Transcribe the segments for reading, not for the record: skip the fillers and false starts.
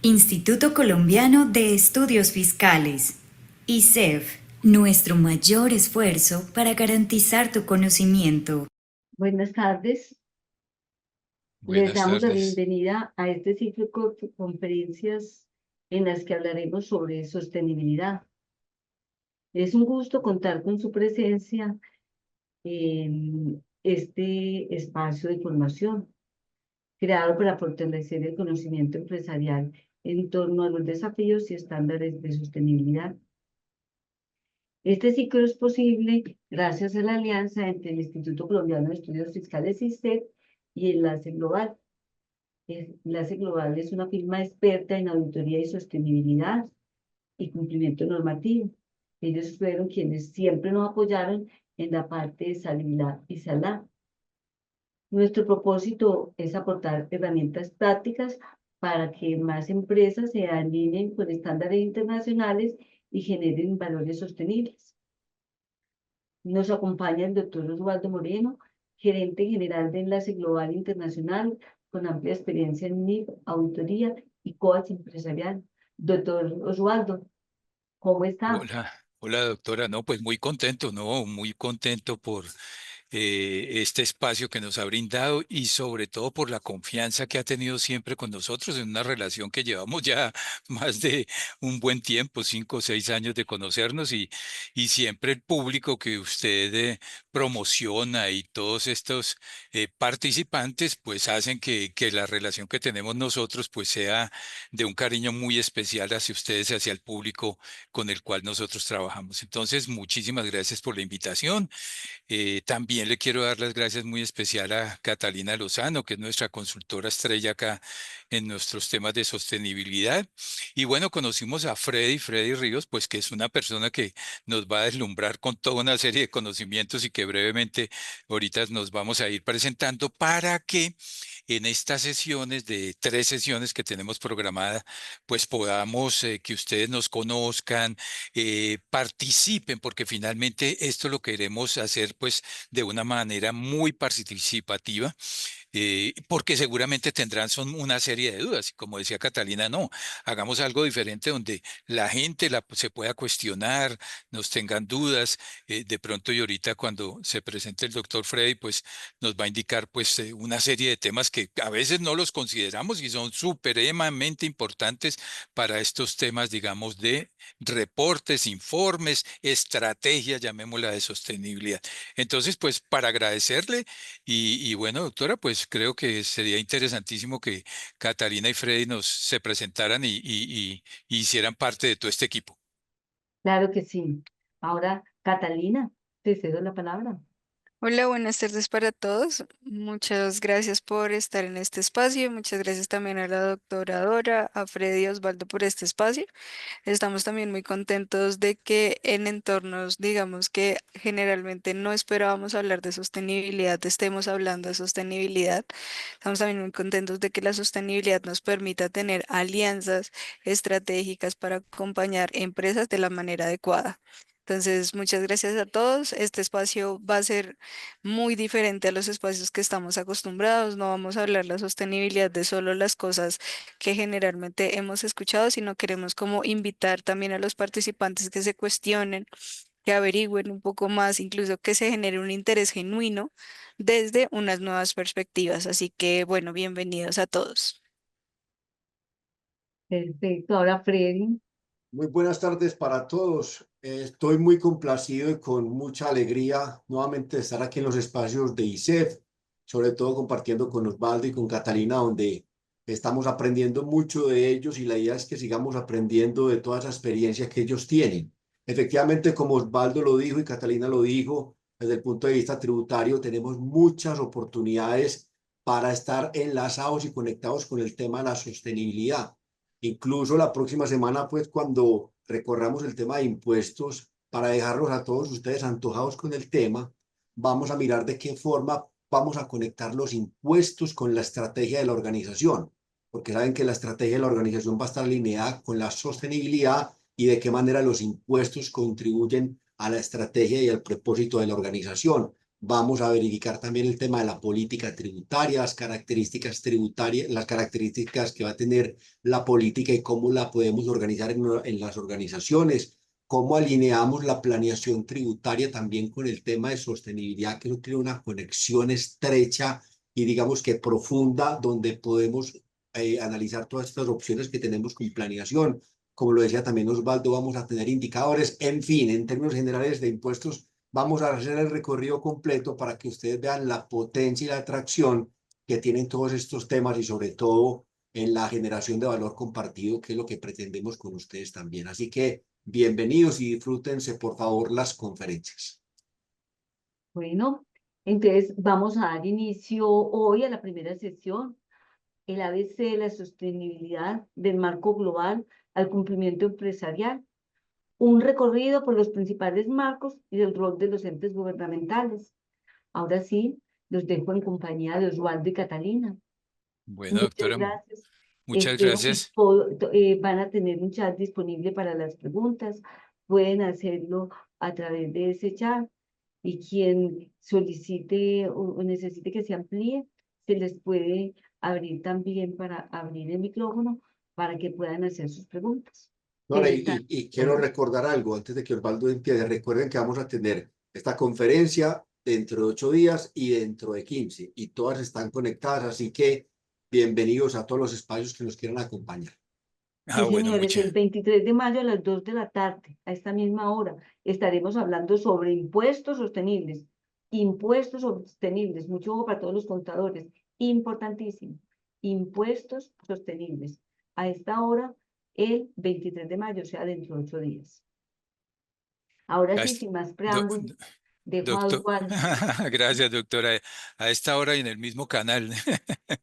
Instituto Colombiano de Estudios Fiscales, ICEF, nuestro mayor esfuerzo para garantizar tu conocimiento. Buenas tardes. Les Buenas damos la tardes. bienvenida a este ciclo de conferencias en las que hablaremos sobre sostenibilidad. Es un gusto contar con su presencia en este espacio de formación, creado para fortalecer el conocimiento empresarial en torno a los desafíos y estándares de sostenibilidad. Este ciclo es posible gracias a la alianza entre el Instituto Colombiano de Estudios Fiscales ICEF y Enlace Global. Enlace Global es una firma experta en auditoría y sostenibilidad y cumplimiento normativo. Ellos fueron quienes siempre nos apoyaron en la parte de salubridad y salud. Nuestro propósito es aportar herramientas prácticas para que más empresas se alineen con estándares internacionales y generen valores sostenibles. Nos acompaña el doctor Osvaldo Moreno, gerente general de Enlace Global Internacional, con amplia experiencia en NIF, auditoría y coach empresarial. Doctor Osvaldo, ¿cómo está? Hola doctora. No, pues muy contento, no, muy contento por este espacio que nos ha brindado y sobre todo por la confianza que ha tenido siempre con nosotros en una relación que llevamos ya más de un buen tiempo, 5 o 6 años de conocernos y siempre el público que usted promociona y todos estos participantes pues hacen que la relación que tenemos nosotros pues sea de un cariño muy especial hacia ustedes, hacia el público con el cual nosotros trabajamos. Entonces, muchísimas gracias por la invitación. También le quiero dar las gracias muy especial a Catalina Lozano, que es nuestra consultora estrella acá en nuestros temas de sostenibilidad. Y bueno, conocimos a Freddy Ríos, pues que es una persona que nos va a deslumbrar con toda una serie de conocimientos y que brevemente ahorita nos vamos a ir presentando para que en estas sesiones de 3 sesiones que tenemos programadas, pues podamos que ustedes nos conozcan, participen, porque finalmente esto lo queremos hacer pues de una manera muy participativa, porque seguramente tendrán son una serie de dudas. Y como decía Catalina, no, hagamos algo diferente donde la gente se pueda cuestionar, nos tengan dudas. De pronto y ahorita cuando se presente el doctor Freddy, pues nos va a indicar pues una serie de temas que a veces no los consideramos y son supremamente importantes para estos temas, digamos, de reportes, informes, estrategias, llamémosla de sostenibilidad. Entonces, pues para agradecerle y bueno, doctora, pues creo que sería interesantísimo que Catalina y Freddy nos se presentaran y hicieran parte de todo este equipo. Claro que sí. Ahora, Catalina, te cedo la palabra. Hola, buenas tardes para todos. Muchas gracias por estar en este espacio. Muchas gracias también a la doctora Dora, a Freddy y Osvaldo por este espacio. Estamos también muy contentos de que en entornos, digamos que generalmente no esperábamos hablar de sostenibilidad, estemos hablando de sostenibilidad. Estamos también muy contentos de que la sostenibilidad nos permita tener alianzas estratégicas para acompañar empresas de la manera adecuada. Entonces, muchas gracias a todos. Este espacio va a ser muy diferente a los espacios que estamos acostumbrados. No vamos a hablar la sostenibilidad de solo las cosas que generalmente hemos escuchado, sino queremos como invitar también a los participantes que se cuestionen, que averigüen un poco más, incluso que se genere un interés genuino desde unas nuevas perspectivas. Así que, bueno, bienvenidos a todos. Perfecto. Ahora, Freddy. Muy buenas tardes para todos. Estoy muy complacido y con mucha alegría nuevamente de estar aquí en los espacios de ICEF, sobre todo compartiendo con Osvaldo y con Catalina, donde estamos aprendiendo mucho de ellos y la idea es que sigamos aprendiendo de toda esa experiencia que ellos tienen. Efectivamente, como Osvaldo lo dijo y Catalina lo dijo, desde el punto de vista tributario tenemos muchas oportunidades para estar enlazados y conectados con el tema de la sostenibilidad. Incluso la próxima semana, pues cuando recorramos el tema de impuestos, para dejarlos a todos ustedes antojados con el tema, vamos a mirar de qué forma vamos a conectar los impuestos con la estrategia de la organización, porque saben que la estrategia de la organización va a estar alineada con la sostenibilidad y de qué manera los impuestos contribuyen a la estrategia y al propósito de la organización. Vamos a verificar también el tema de la política tributaria, las características tributarias, las características que va a tener la política y cómo la podemos organizar en las organizaciones, cómo alineamos la planeación tributaria también con el tema de sostenibilidad, que no tiene una conexión estrecha y digamos que profunda, donde podemos analizar todas estas opciones que tenemos con planeación. Como lo decía también Osvaldo, vamos a tener indicadores, en fin, en términos generales de impuestos. Vamos a hacer el recorrido completo para que ustedes vean la potencia y la atracción que tienen todos estos temas y sobre todo en la generación de valor compartido, que es lo que pretendemos con ustedes también. Así que bienvenidos y disfrútense por favor las conferencias. Bueno, entonces vamos a dar inicio hoy a la primera sesión, el ABC de la sostenibilidad del marco global al cumplimiento empresarial, un recorrido por los principales marcos y el rol de los entes gubernamentales. Ahora sí, los dejo en compañía de Osvaldo y Catalina. Bueno, Muchas doctora, gracias. muchas Espero que gracias. van a tener un chat disponible para las preguntas. Pueden hacerlo a través de ese chat y quien solicite o necesite que se amplíe, se les puede abrir también para abrir el micrófono para que puedan hacer sus preguntas. Ahora, Pero están y quiero todos. recordar algo antes de que Osvaldo empiece. Recuerden que vamos a tener esta conferencia dentro de 8 días y dentro de 15, y todas están conectadas, así que bienvenidos a todos los espacios que nos quieran acompañar. Ah, Sí, bueno, señores, el 23 de mayo a las 2 de la tarde, a esta misma hora, estaremos hablando sobre impuestos sostenibles. Impuestos sostenibles, mucho ojo para todos los contadores, importantísimo. Impuestos sostenibles. A esta hora, el 23 de mayo, o sea, dentro de 8 días. Ahora ya sí, es- sin más do- preámbulos, dejo a doctor, Osvaldo. gracias, doctora. A esta hora y en el mismo canal.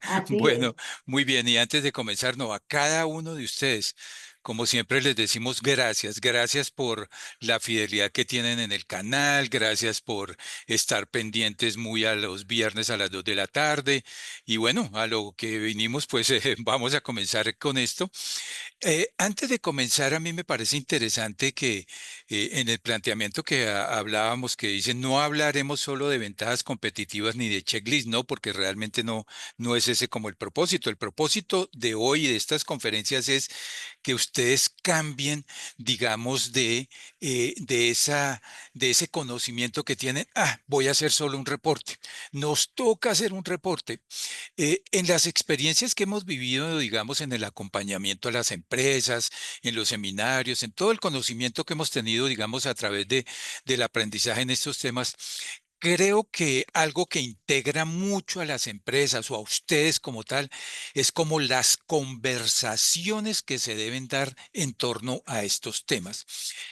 Así Bueno, es. muy bien. Y antes de comenzar, no, a cada uno de ustedes, como siempre les decimos gracias. Gracias por la fidelidad que tienen en el canal. Gracias por estar pendientes muy a los viernes a las 2 de la tarde. Y bueno, a lo que vinimos, pues vamos a comenzar con esto. Antes de comenzar, a mí me parece interesante que en el planteamiento que hablábamos, que dicen, no hablaremos solo de ventajas competitivas ni de checklist, no, porque realmente no es ese como el propósito. El propósito de hoy y de estas conferencias es que ustedes cambien, digamos, de ese conocimiento que tienen. Ah, voy a hacer solo un reporte. Nos toca hacer un reporte. En las experiencias que hemos vivido, digamos, en el acompañamiento a las empresas, en los seminarios, en todo el conocimiento que hemos tenido, digamos, a través del aprendizaje en estos temas, creo que algo que integra mucho a las empresas o a ustedes como tal es como las conversaciones que se deben dar en torno a estos temas.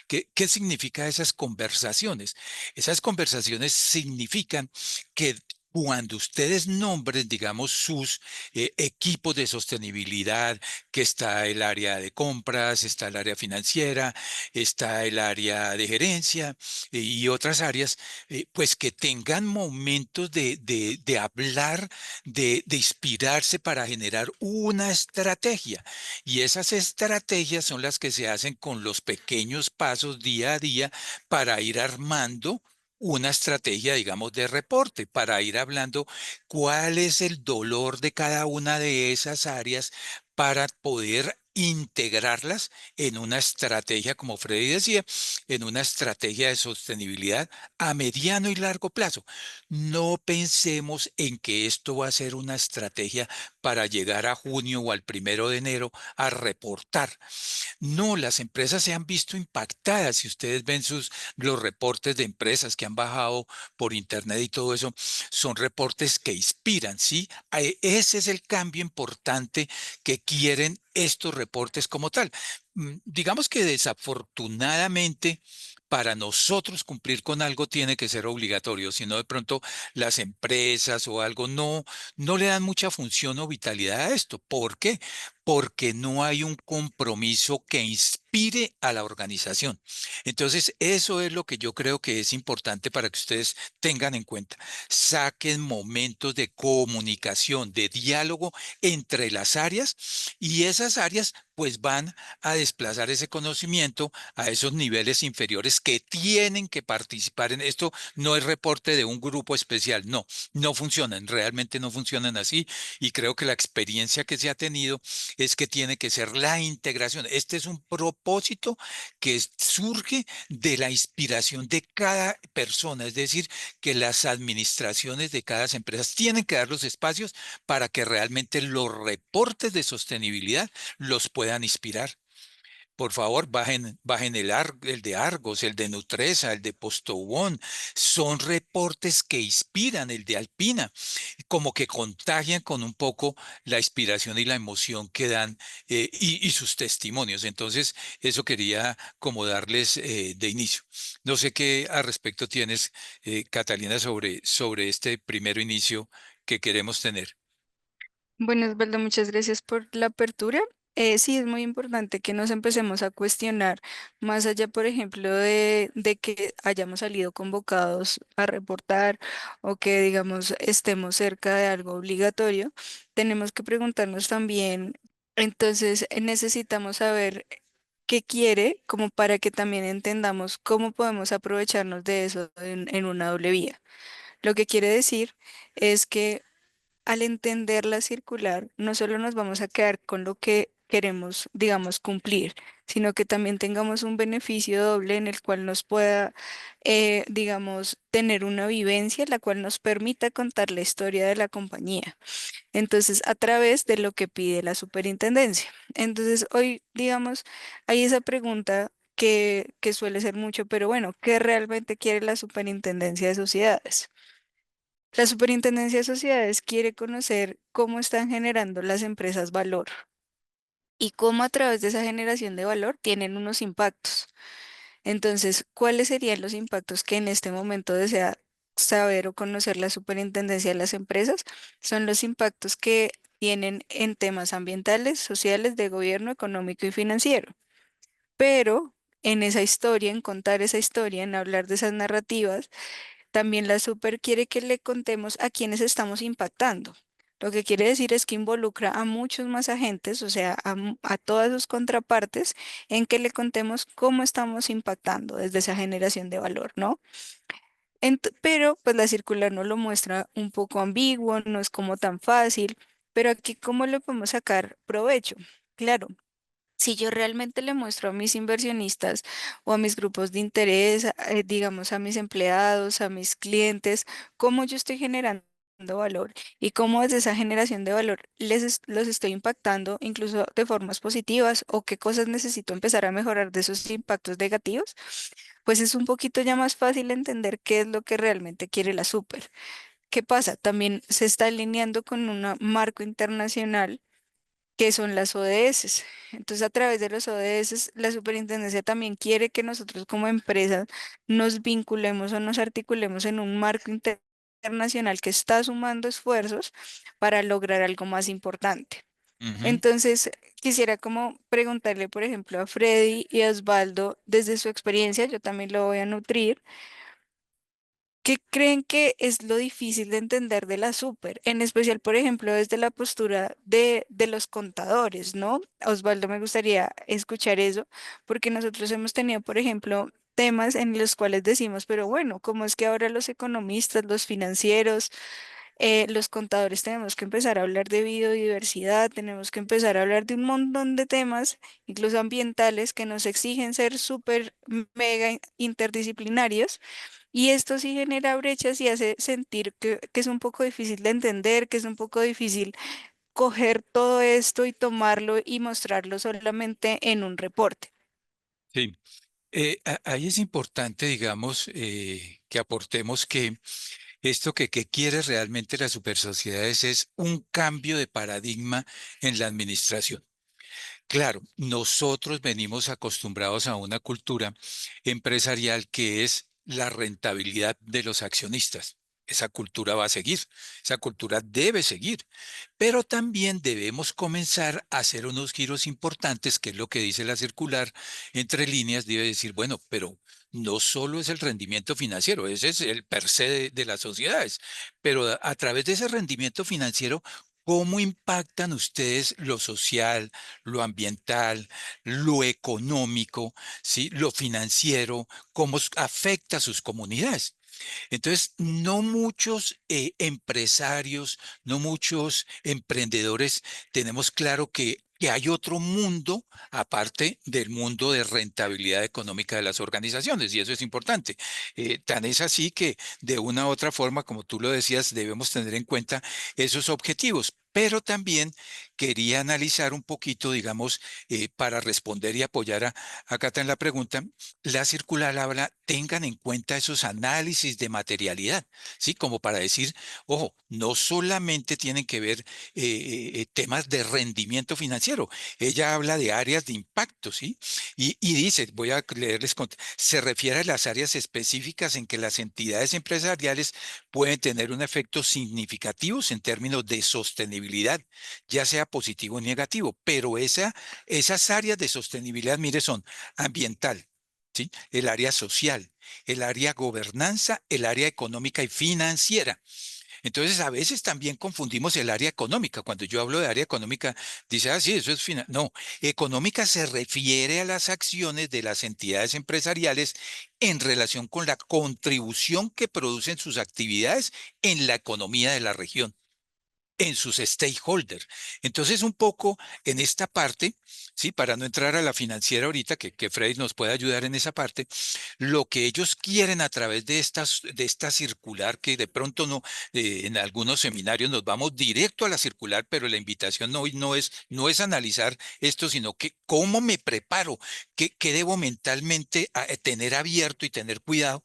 ¿Qué significa esas conversaciones? Esas conversaciones significan que cuando ustedes nombren, digamos, sus equipos de sostenibilidad, que está el área de compras, está el área financiera, está el área de gerencia y otras áreas, pues que tengan momentos de hablar, de inspirarse para generar una estrategia. Y esas estrategias son las que se hacen con los pequeños pasos día a día para ir armando una estrategia, digamos, de reporte, para ir hablando cuál es el dolor de cada una de esas áreas para poder integrarlas en una estrategia, como Freddy decía, en una estrategia de sostenibilidad a mediano y largo plazo. No pensemos en que esto va a ser una estrategia para llegar a junio o al 1 de enero a reportar. No, las empresas se han visto impactadas. Si ustedes ven los reportes de empresas que han bajado por internet y todo eso, son reportes que inspiran, ¿sí? Ese es el cambio importante que quieren estos reportes como tal. Digamos que desafortunadamente para nosotros cumplir con algo tiene que ser obligatorio, si no de pronto las empresas o algo no le dan mucha función o vitalidad a esto. ¿Por qué? Porque no hay un compromiso que inspire inspire a la organización. Entonces, eso es lo que yo creo que es importante para que ustedes tengan en cuenta. Saquen momentos de comunicación, de diálogo entre las áreas y esas áreas pues van a desplazar ese conocimiento a esos niveles inferiores que tienen que participar en esto. No es reporte de un grupo especial, no, no funcionan, realmente no funcionan así y creo que la experiencia que se ha tenido es que tiene que ser la integración. Este es un propósito que surge de la inspiración de cada persona, es decir, que las administraciones de cada empresa tienen que dar los espacios para que realmente los reportes de sostenibilidad los puedan inspirar. Por favor, bajen el de Argos, el de Nutresa, el de Postobón. Son reportes que inspiran, el de Alpina, como que contagian con un poco la inspiración y la emoción que dan y sus testimonios. Entonces, eso quería como darles de inicio. No sé qué al respecto tienes, Catalina, sobre este primero inicio que queremos tener. Bueno, Osvaldo, muchas gracias por la apertura. Sí, es muy importante que nos empecemos a cuestionar, más allá, por ejemplo, de que hayamos salido convocados a reportar o que, digamos, estemos cerca de algo obligatorio, tenemos que preguntarnos también, entonces, necesitamos saber qué quiere, como para que también entendamos cómo podemos aprovecharnos de eso en una doble vía. Lo que quiere decir es que al entender la circular, no solo nos vamos a quedar con lo que queremos, digamos, cumplir, sino que también tengamos un beneficio doble en el cual nos pueda, digamos, tener una vivencia, la cual nos permita contar la historia de la compañía. Entonces, a través de lo que pide la superintendencia. Entonces, hoy, digamos, hay esa pregunta que suele ser mucho, pero bueno, ¿qué realmente quiere la superintendencia de sociedades? La Superintendencia de Sociedades quiere conocer cómo están generando las empresas valor y cómo a través de esa generación de valor tienen unos impactos. Entonces, ¿cuáles serían los impactos que en este momento desea saber o conocer la Superintendencia de las empresas? Son los impactos que tienen en temas ambientales, sociales, de gobierno, económico y financiero. Pero en esa historia, en contar esa historia, en hablar de esas narrativas, también la super quiere que le contemos a quienes estamos impactando. Lo que quiere decir es que involucra a muchos más agentes, o sea, a todas sus contrapartes, en que le contemos cómo estamos impactando desde esa generación de valor, ¿no? Pero pues la circular no lo muestra un poco ambiguo, no es como tan fácil, pero aquí cómo le podemos sacar provecho. Claro, si yo realmente le muestro a mis inversionistas o a mis grupos de interés, digamos a mis empleados, a mis clientes, cómo yo estoy generando valor y cómo desde esa generación de valor los estoy impactando incluso de formas positivas o qué cosas necesito empezar a mejorar de esos impactos negativos, pues es un poquito ya más fácil entender qué es lo que realmente quiere la super. ¿Qué pasa? También se está alineando con un marco internacional que son las ODS. Entonces, a través de los ODS, la superintendencia también quiere que nosotros como empresas nos vinculemos o nos articulemos en un marco internacional que está sumando esfuerzos para lograr algo más importante. Ujú. Entonces, quisiera como preguntarle, por ejemplo, a Freddy y a Osvaldo, desde su experiencia, yo también lo voy a nutrir. ¿Qué creen que es lo difícil de entender de la super? En especial, por ejemplo, desde la postura de los contadores, ¿no? Osvaldo, me gustaría escuchar eso, porque nosotros hemos tenido, por ejemplo, temas en los cuales decimos, pero bueno, ¿cómo es que ahora los economistas, los financieros, los contadores tenemos que empezar a hablar de biodiversidad, tenemos que empezar a hablar de un montón de temas, incluso ambientales, que nos exigen ser súper mega interdisciplinarios? Y esto sí genera brechas y hace sentir que es un poco difícil de entender, que es un poco difícil coger todo esto y tomarlo y mostrarlo solamente en un reporte. Sí. Ahí es importante, digamos, que aportemos que esto que quiere realmente las supersociedades es un cambio de paradigma en la administración. Claro, nosotros venimos acostumbrados a una cultura empresarial que es la rentabilidad de los accionistas. esa cultura va a seguir, esa cultura debe seguir, pero también debemos comenzar a hacer unos giros importantes, que es lo que dice la circular, entre líneas, debe decir, bueno, pero no solo es el rendimiento financiero, ese es el per se de las sociedades, pero a través de ese rendimiento financiero, ¿cómo impactan ustedes lo social, lo ambiental, lo económico, ¿sí? Lo financiero? ¿Cómo afecta a sus comunidades? Entonces, no muchos empresarios, no muchos emprendedores tenemos claro que hay otro mundo aparte del mundo de rentabilidad económica de las organizaciones, y eso es importante. Tan es así que de una u otra forma, como tú lo decías, debemos tener en cuenta esos objetivos. Pero también quería analizar un poquito, digamos, para responder y apoyar a Cata en la pregunta, la circular habla, tengan en cuenta esos análisis de materialidad, ¿sí? Como para decir, ojo, no solamente tienen que ver temas de rendimiento financiero, ella habla de áreas de impacto, ¿sí? Y dice, voy a leerles, se refiere a las áreas específicas en que las entidades empresariales pueden tener un efecto significativo en términos de sostenibilidad, ya sea positivo o negativo, pero esas áreas de sostenibilidad, mire, son ambiental, ¿sí? El área social, el área gobernanza, el área económica y financiera. Entonces, a veces también confundimos el área económica. Cuando yo hablo de área económica, dice, ah, sí, eso es final. No, económica se refiere a las acciones de las entidades empresariales en relación con la contribución que producen sus actividades en la economía de la región, en sus stakeholders. Entonces, un poco en esta parte, sí, para no entrar a la financiera ahorita, que Freddy nos puede ayudar en esa parte, lo que ellos quieren a través de esta circular, que de pronto no, en algunos seminarios nos vamos directo a la circular, pero la invitación hoy no es analizar esto, sino que cómo me preparo, qué debo mentalmente tener abierto y tener cuidado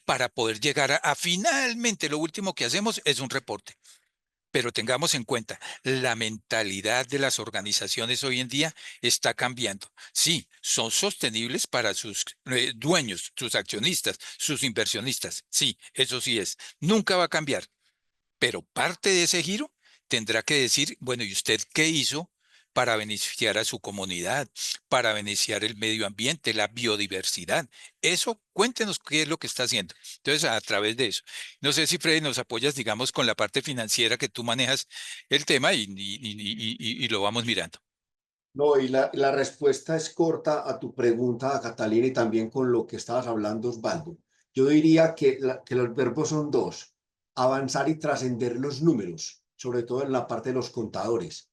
para poder llegar a finalmente lo último que hacemos es un reporte. Pero tengamos en cuenta, la mentalidad de las organizaciones hoy en día está cambiando. Sí, son sostenibles para sus dueños, sus accionistas, sus inversionistas. Sí, eso sí es. Nunca va a cambiar. Pero parte de ese giro tendrá que decir, bueno, ¿y usted qué hizo para beneficiar a su comunidad, para beneficiar el medio ambiente, la biodiversidad? Eso, cuéntenos qué es lo que está haciendo. Entonces, a través de eso. No sé si, Freddy, nos apoyas, digamos, con la parte financiera que tú manejas el tema y lo vamos mirando. No, y la respuesta es corta a tu pregunta, Catalina, y también con lo que estabas hablando, Osvaldo. Yo diría que los verbos son dos: avanzar y trascender los números, sobre todo en la parte de los contadores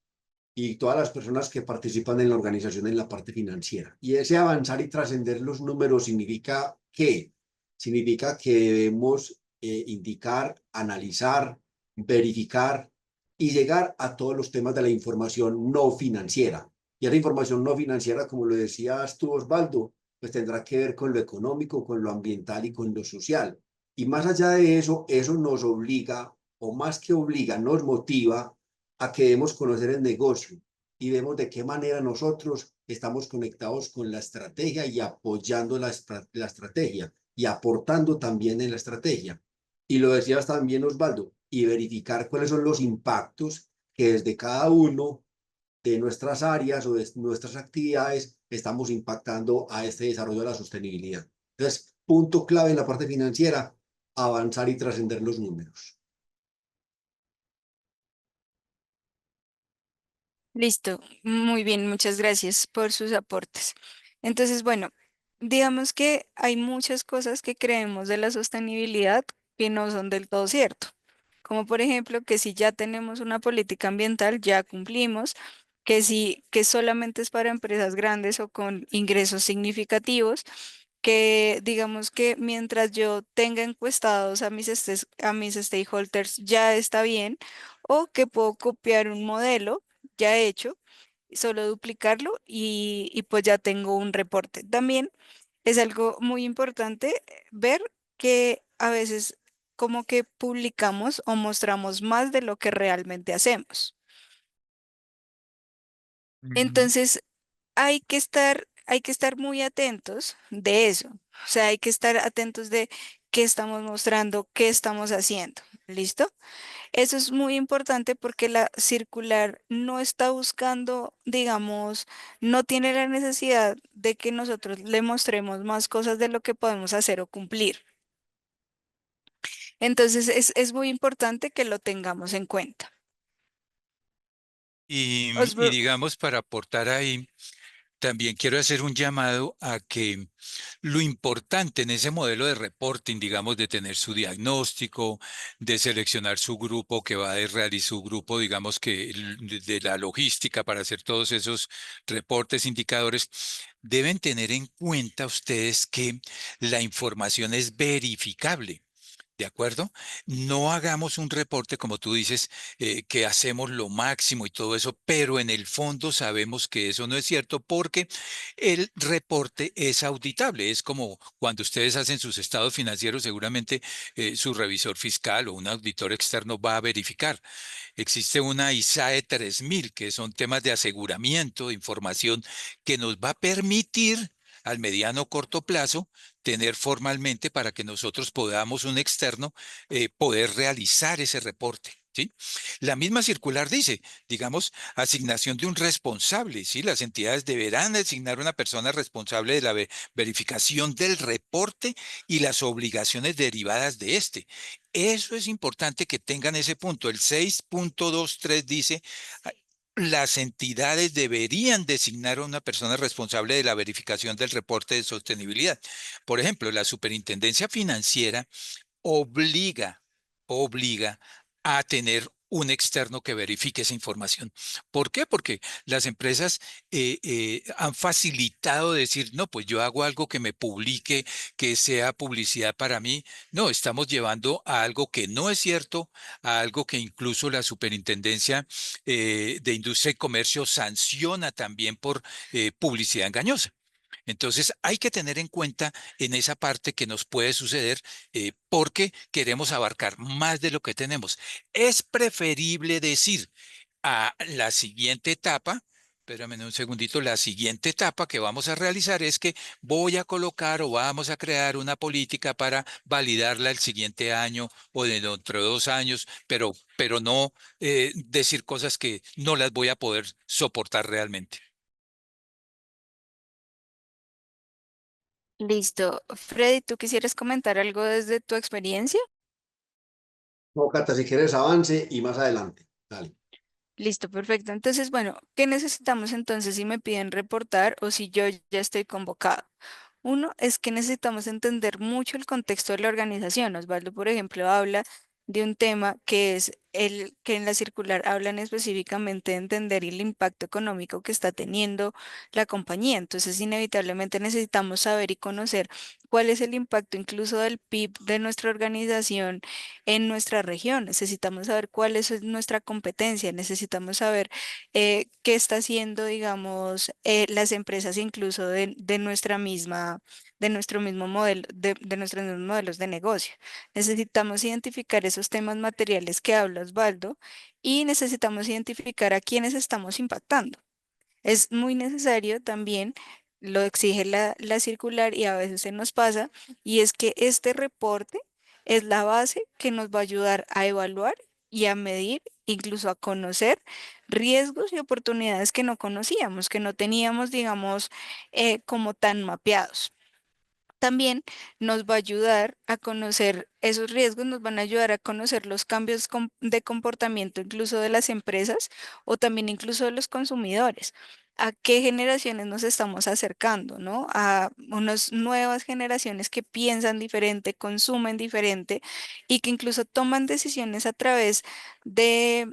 y todas las personas que participan en la organización en la parte financiera. Y ese avanzar y trascender los números significa ¿qué? Significa que debemos indicar, analizar, verificar y llegar a todos los temas de la información no financiera. Y esa información no financiera, como lo decías tú, Osvaldo, pues tendrá que ver con lo económico, con lo ambiental y con lo social. Y más allá de eso, eso nos obliga, o más que obliga, nos motiva a que debemos conocer el negocio y vemos de qué manera nosotros estamos conectados con la estrategia y apoyando la estrategia y aportando también en la estrategia. Y lo decías también, Osvaldo, y verificar cuáles son los impactos que desde cada uno de nuestras áreas o de nuestras actividades estamos impactando a este desarrollo de la sostenibilidad. Entonces, punto clave en la parte financiera: avanzar y trascender los números. Listo, muy bien, muchas gracias por sus aportes. Entonces, bueno, digamos que hay muchas cosas que creemos de la sostenibilidad que no son del todo cierto, como por ejemplo que si ya tenemos una política ambiental, ya cumplimos, que si que solamente es para empresas grandes o con ingresos significativos, que digamos que mientras yo tenga encuestados a a mis stakeholders ya está bien, o que puedo copiar un modelo ya hecho, solo duplicarlo y pues ya tengo un reporte. También es algo muy importante ver que a veces como que publicamos o mostramos más de lo que realmente hacemos. Ujú. Entonces, hay que estar muy atentos de eso. O sea, hay que estar atentos de qué estamos mostrando, qué estamos haciendo. ¿Listo? Eso es muy importante porque la circular no está buscando, digamos, no tiene la necesidad de que nosotros le mostremos más cosas de lo que podemos hacer o cumplir. Entonces es muy importante que lo tengamos en cuenta. Y digamos, para aportar ahí, también quiero hacer un llamado a que lo importante en ese modelo de reporting, digamos, de tener su diagnóstico, de seleccionar su grupo que va a realizar su grupo, digamos que de la logística para hacer todos esos reportes, indicadores, deben tener en cuenta ustedes que la información es verificable. ¿De acuerdo? No hagamos un reporte, como tú dices, que hacemos lo máximo y todo eso, pero en el fondo sabemos que eso no es cierto porque el reporte es auditable. Es como cuando ustedes hacen sus estados financieros, seguramente su revisor fiscal o un auditor externo va a verificar. Existe una ISAE 3000, que son temas de aseguramiento, de información, que nos va a permitir al mediano o corto plazo tener formalmente para que nosotros podamos, un externo, poder realizar ese reporte. ¿Sí? La misma circular dice, digamos, asignación de un responsable, ¿sí? Las entidades deberán asignar una persona responsable de la verificación del reporte y las obligaciones derivadas de este. Eso es importante que tengan ese punto. El 6.23 dice, "Ah, las entidades deberían designar a una persona responsable de la verificación del reporte de sostenibilidad. Por ejemplo, la Superintendencia Financiera obliga, obliga a tener un externo que verifique esa información. ¿Por qué? Porque las empresas han facilitado decir, no, pues yo hago algo que me publique, que sea publicidad para mí. No, estamos llevando a algo que no es cierto, a algo que incluso la Superintendencia de Industria y Comercio sanciona también por publicidad engañosa. Entonces hay que tener en cuenta en esa parte que nos puede suceder porque queremos abarcar más de lo que tenemos. Es preferible decir a la siguiente etapa, espérame un segundito, la siguiente etapa que vamos a realizar es que voy a colocar o vamos a crear una política para validarla el siguiente año o dentro de 2 años, pero no decir cosas que no las voy a poder soportar realmente. Listo. Freddy, ¿tú quisieras comentar algo desde tu experiencia? No, Cata, si quieres avance y más adelante. Dale. Listo, perfecto. Entonces, bueno, ¿qué necesitamos entonces si me piden reportar o si yo ya estoy convocado? Uno es que necesitamos entender mucho el contexto de la organización. Osvaldo, por ejemplo, habla de un tema que es el que en la circular hablan específicamente de entender el impacto económico que está teniendo la compañía. Entonces, inevitablemente necesitamos saber y conocer cuál es el impacto incluso del PIB de nuestra organización en nuestra región. Necesitamos saber cuál es nuestra competencia. Necesitamos saber qué está haciendo, digamos, las empresas incluso de nuestra misma, de nuestro mismo modelo, de nuestros mismos modelos de negocio. Necesitamos identificar esos temas materiales que habla Osvaldo y necesitamos identificar a quiénes estamos impactando. Es muy necesario también, lo exige la circular y a veces se nos pasa, y es que este reporte es la base que nos va a ayudar a evaluar y a medir, incluso a conocer riesgos y oportunidades que no conocíamos, que no teníamos, digamos, como tan mapeados. También nos va a ayudar a conocer esos riesgos, nos van a ayudar a conocer los cambios de comportamiento incluso de las empresas o también incluso de los consumidores. ¿A qué generaciones nos estamos acercando, no? A unas nuevas generaciones que piensan diferente, consumen diferente y que incluso toman decisiones a través de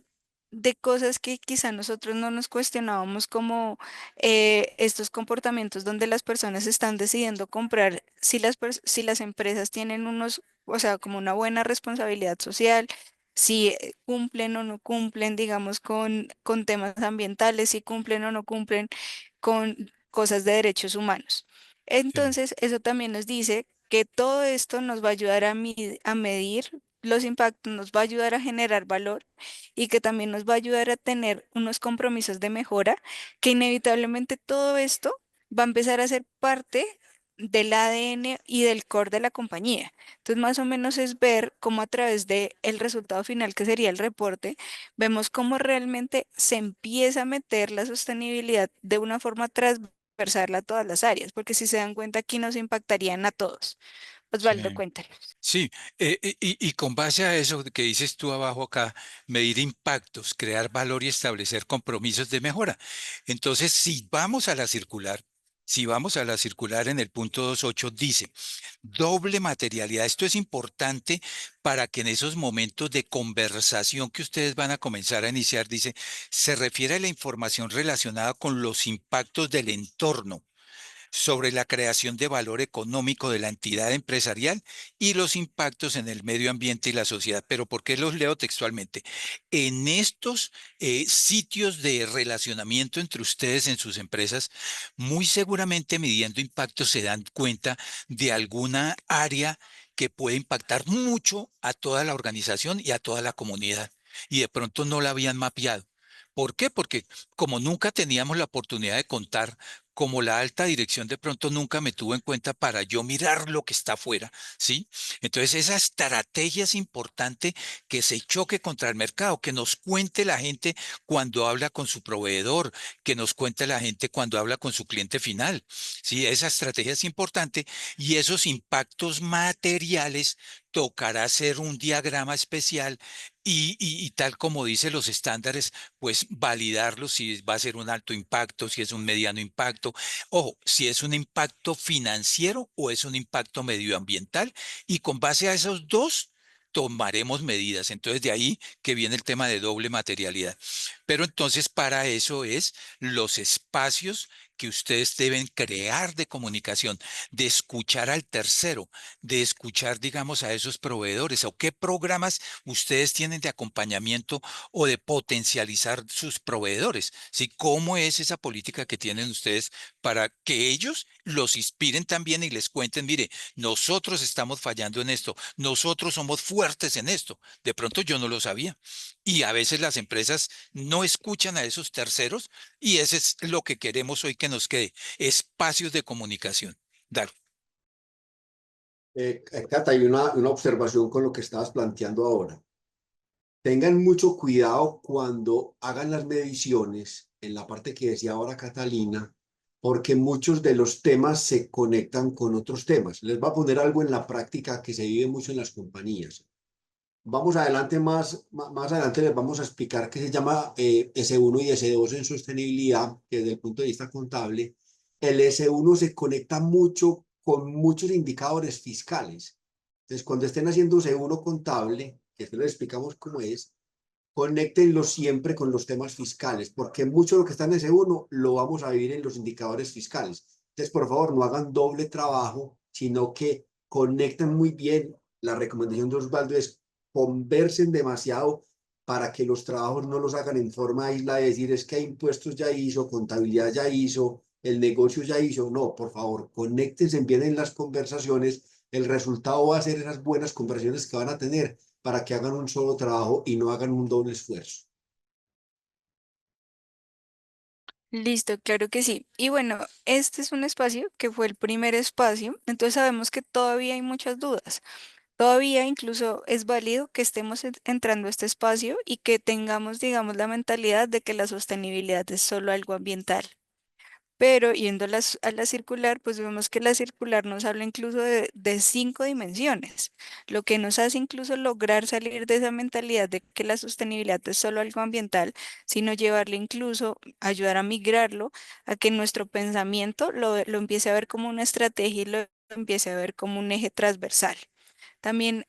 de cosas que quizá nosotros no nos cuestionábamos como estos comportamientos donde las personas están decidiendo comprar si si las empresas tienen unos, o sea, como una buena responsabilidad social, si cumplen o no cumplen, digamos, con temas ambientales, si cumplen o no cumplen con cosas de derechos humanos. Sí. Entonces, eso también nos dice que todo esto nos va a ayudar a medir los impactos, nos va a ayudar a generar valor y que también nos va a ayudar a tener unos compromisos de mejora, que inevitablemente todo esto va a empezar a ser parte del ADN y del core de la compañía. Entonces, más o menos es ver cómo a través de el resultado final, que sería el reporte, vemos cómo realmente se empieza a meter la sostenibilidad de una forma transversal a todas las áreas, porque si se dan cuenta, aquí nos impactarían a todos. Osvaldo, Sí. cuéntale. Sí, y con base a eso que dices tú abajo acá, medir impactos, crear valor y establecer compromisos de mejora. Entonces, si vamos a la circular en el punto 2.8 dice, doble materialidad. Esto es importante para que en esos momentos de conversación que ustedes van a comenzar a iniciar, dice, se refiere a la información relacionada con los impactos del entorno sobre la creación de valor económico de la entidad empresarial y los impactos en el medio ambiente y la sociedad. Pero ¿por qué los leo textualmente? En estos sitios de relacionamiento entre ustedes en sus empresas, muy seguramente midiendo impactos se dan cuenta de alguna área que puede impactar mucho a toda la organización y a toda la comunidad. Y de pronto no la habían mapeado. ¿Por qué? Porque como nunca teníamos la oportunidad de contar, como la alta dirección de pronto nunca me tuvo en cuenta para yo mirar lo que está afuera, ¿sí? Entonces esa estrategia es importante, que se choque contra el mercado, que nos cuente la gente cuando habla con su proveedor, que nos cuente la gente cuando habla con su cliente final, ¿sí? Esa estrategia es importante y esos impactos materiales tocará hacer un diagrama especial y tal como dice los estándares, pues validarlo si va a ser un alto impacto, si es un mediano impacto, ojo, si es un impacto financiero o es un impacto medioambiental, y con base a esos dos tomaremos medidas. Entonces de ahí que viene el tema de doble materialidad. Pero entonces para eso es los espacios que ustedes deben crear de comunicación, de escuchar al tercero, de escuchar, digamos, a esos proveedores o qué programas ustedes tienen de acompañamiento o de potencializar sus proveedores, ¿sí? ¿Cómo es esa política que tienen ustedes para que ellos los inspiren también y les cuenten, mire, nosotros estamos fallando en esto, nosotros somos fuertes en esto? De pronto yo no lo sabía. Y a veces las empresas no escuchan a esos terceros y ese es lo que queremos hoy que nos quede, espacios de comunicación. Dar. Cata, hay una observación con lo que estabas planteando ahora. Tengan mucho cuidado cuando hagan las mediciones en la parte que decía ahora Catalina, porque muchos de los temas se conectan con otros temas. Les va a poner algo en la práctica que se vive mucho en las compañías. Vamos adelante, más adelante les vamos a explicar qué se llama S1 y S2 en sostenibilidad, que desde el punto de vista contable, el S1 se conecta mucho con muchos indicadores fiscales. Entonces, cuando estén haciendo S1 contable, que después les explicamos cómo es, conéctenlo siempre con los temas fiscales, porque mucho de lo que está en S1 lo vamos a vivir en los indicadores fiscales. Entonces, por favor, no hagan doble trabajo, sino que conecten muy bien. La recomendación de Osvaldo es conversen demasiado para que los trabajos no los hagan en forma aislada, de decir es que impuestos ya hizo, contabilidad ya hizo, el negocio ya hizo. No, por favor, conéctense bien en las conversaciones. El resultado va a ser esas buenas conversaciones que van a tener para que hagan un solo trabajo y no hagan un doble esfuerzo. Listo, claro que sí. Y bueno, este es un espacio que fue el primer espacio, entonces sabemos que todavía hay muchas dudas. Todavía incluso es válido que estemos entrando a este espacio y que tengamos, digamos, la mentalidad de que la sostenibilidad es solo algo ambiental. Pero yendo a a la circular, pues vemos que la circular nos habla incluso de 5 dimensiones, lo que nos hace incluso lograr salir de esa mentalidad de que la sostenibilidad es solo algo ambiental, sino llevarle incluso, ayudar a migrarlo, a que nuestro pensamiento lo empiece a ver como una estrategia y lo empiece a ver como un eje transversal. También